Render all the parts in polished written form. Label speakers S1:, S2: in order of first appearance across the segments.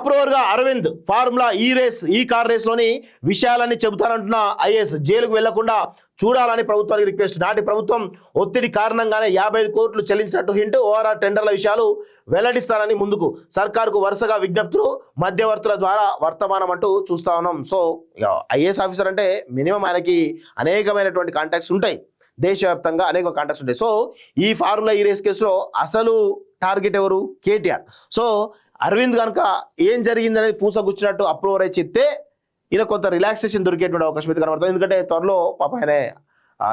S1: Approver గా Arvind formula ఈ car race లోని విషయాలన్నీ చెబుతానంటున్న ఐఏఎస్ జైలుకు వెళ్లకుండా చూడాలని ప్రభుత్వానికి రిక్వెస్ట్. నాటి ప్రభుత్వం ఒత్తిడి కారణంగానే 55 కోట్లు చెల్లించినట్టు హింట్. ఓఆర్ఆర్ టెండర్ల విషయాలు వెల్లడిస్తారని ముందుకు సర్కారుకు వరుసగా విజ్ఞప్తులు, మధ్యవర్తుల ద్వారా వర్తమానం అంటూ చూస్తా ఉన్నాం. సో ఐఏఎస్ ఆఫీసర్ అంటే మినిమం ఆయనకి అనేకమైనటువంటి కాంటాక్ట్స్ ఉంటాయి, దేశవ్యాప్తంగా అనేక కాంటాక్ట్స్ ఉంటాయి. సో ఈ ఫార్ములా ఈ రేస్ కేసులో అసలు టార్గెట్ ఎవరు? కేటీఆర్. సో అరవింద్ కనుక ఏం జరిగింది అనేది పూసగుచ్చినట్టు అప్రూవర్ అయి చెప్తే ఈయన కొంత రిలాక్సేషన్ దొరికేటువంటి అవకాశం అయితే కనబడుతుంది. ఎందుకంటే త్వరలో పాప ఆయన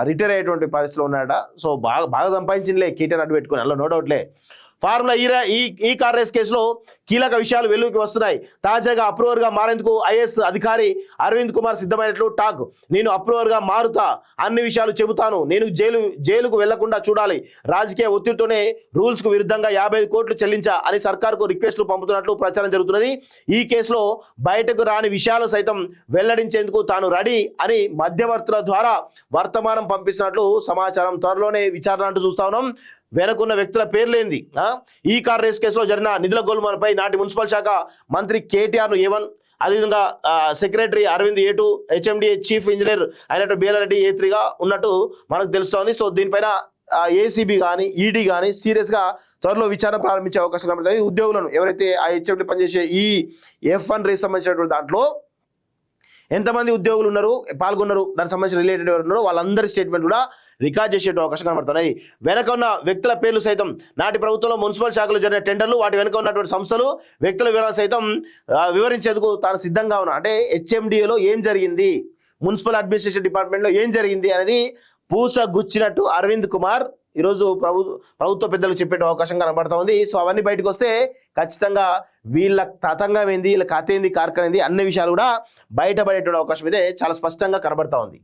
S1: రిటైర్ అయ్యేటువంటి పరిస్థితిలో ఉన్నాడట. సో బాగా సంపాదించిందిలే కేటీఆర్ అడ్డు పెట్టుకుని, అలా నో డౌట్లే. ఫార్ములా ఈ కార్ రేస్ కేసులో కీలక విషయాలు వెలుగుకి వస్తున్నాయి. తాజాగా అప్రూవర్గా మారేందుకు ఐఏఎస్ అధికారి అరవింద్ కుమార్ సిద్ధమైనట్లు టాక్. నేను అప్రూవర్గా మారుతా, అన్ని విషయాలు చెబుతాను, నేను జైలుకు వెళ్లకుండా చూడాలి, రాజకీయ ఒత్తిడితోనే రూల్స్ కు విరుద్ధంగా 55 కోట్లు చెల్లించా అని సర్కార్కు రిక్వెస్ట్లు పంపుతున్నట్లు ప్రచారం జరుగుతున్నది. ఈ కేసులో బయటకు రాని విషయాలు సైతం వెల్లడించేందుకు తాను రెడీ అని మధ్యవర్తుల ద్వారా వర్తమానం పంపిస్తున్నట్లు సమాచారం. త్వరలోనే విచారణ అంటూ చూస్తా ఉన్నాం. వెనకున్న వ్యక్తుల పేర్లేంది? ఈ కార్ రేస్ కేసులో జరిగిన నిధుల గోల్మాలపై నాటి మున్సిపల్ శాఖ మంత్రి కేటీఆర్ను A1, అదేవిధంగా secretary Arvind A2, HMDA chief engineer అయినట్టు బిఎల్ రెడ్డి A3గా ఉన్నట్టు మనకు తెలుస్తోంది. సో దీనిపైన ఏసీబీ కానీ ఈడీ కానీ సీరియస్గా త్వరలో విచారణ ప్రారంభించే అవకాశం కనబడుతుంది. ఉద్యోగులను ఎవరైతే ఆ HMD పనిచేసే ఈ F1 రేస్ సంబంధించినటువంటి దాంట్లో ఎంతమంది ఉద్యోగులు ఉన్నారు, పాల్గొన్నారు, దానికి సంబంధించిన రిలేటెడ్ ఎవరు ఉన్నారో వాళ్ళందరి స్టేట్మెంట్ కూడా రికార్డ్ చేసే అవకాశం కనబడుతున్నాయి. వెనక ఉన్న వ్యక్తుల పేర్లు సైతం నాటి ప్రభుత్వంలో మున్సిపల్ శాఖలో జరిగిన టెండర్లు, వాటి వెనుక ఉన్నటువంటి సంస్థలు, వ్యక్తుల వివరాలు సైతం వివరించేందుకు తాను సిద్ధంగా ఉన్నా. అంటే HMDAలో ఏం జరిగింది, మున్సిపల్ అడ్మినిస్ట్రేషన్ డిపార్ట్మెంట్లో ఏం జరిగింది అనేది పూసగుచ్చినట్టు అరవింద్ కుమార్ ఈరోజు ప్రభుత్వ పెద్దలకు చెప్పే అవకాశం కనబడతా ఉంది. సో అవన్నీ బయటకు వస్తే ఖచ్చితంగా వీళ్ళ తతంగం ఏంది, వీళ్ళ కథ ఏంది, కార్ఖాన ఏంది అన్ని విషయాలు కూడా బయటపడేటువంటి అవకాశం అయితే చాలా స్పష్టంగా కనబడతా ఉంది.